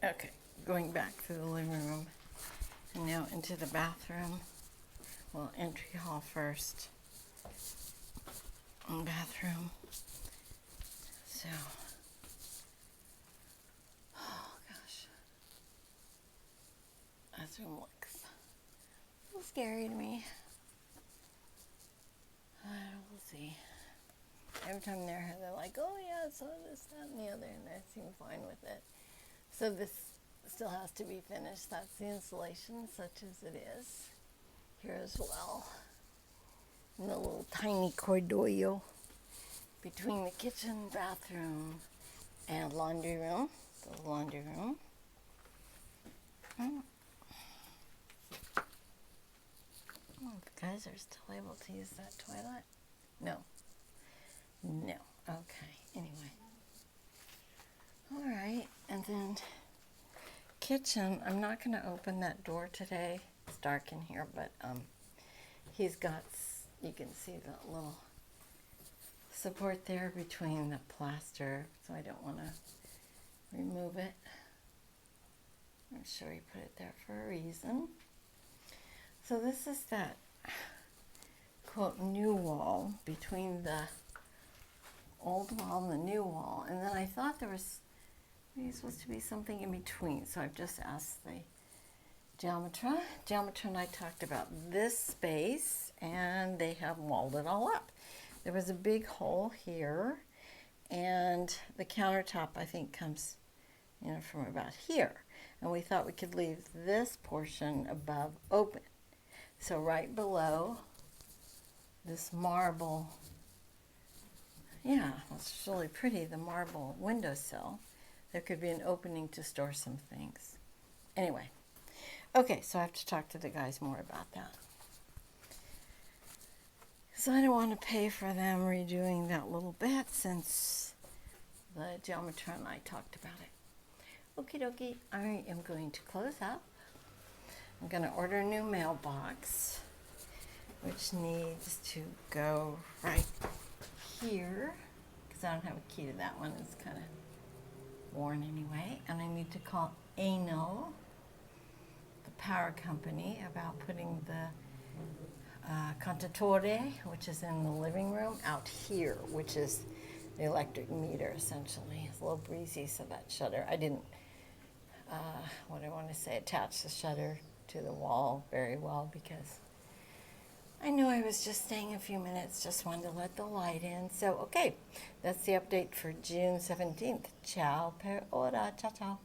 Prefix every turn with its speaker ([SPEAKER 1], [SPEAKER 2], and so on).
[SPEAKER 1] Okay, going back through the living room and now into the bathroom. Well, entry hall first. And bathroom. So, oh gosh. Bathroom looks a little scary to me. We'll see. Every time they're here, they're like, oh yeah, so this, that, and the other, and they seem fine with it. So this still has to be finished. That's the insulation, such as it is. Here as well. And the little tiny corridor between the kitchen, bathroom, and laundry room. The laundry room. Oh, the guys are still able to use that toilet? No. No. Okay. Anyway. All right. And then kitchen. I'm not going to open that door today. It's dark in here, but he's got, you can see the little support there between the plaster, so I don't want to remove it. I'm sure he put it there for a reason. So this is that, quote, new wall between the old wall and the new wall. And then I thought there was maybe supposed to be something in between. So I've just asked the geometra. Geometra and I talked about this space, and they have walled it all up. There was a big hole here, and the countertop, I think, comes from about here. And we thought we could leave this portion above open. So right below this marble, yeah, it's really pretty, the marble windowsill, there could be an opening to store some things. Anyway, okay, so I have to talk to the guys more about that. So I don't want to pay for them redoing that little bit since the geometra and I talked about it. Okie dokie, I am going to close up. I'm going to order a new mailbox, which needs to go right here, because I don't have a key to that one. It's kind of worn anyway. And I need to call Enel, the power company, about putting the contatore, which is in the living room, out here, which is the electric meter, essentially. It's a little breezy, so that shutter, I didn't, attach the shutter to the wall very well, because I knew I was just staying a few minutes, just wanted to let the light in. So, okay, that's the update for June 17th. Ciao per ora. Ciao, ciao.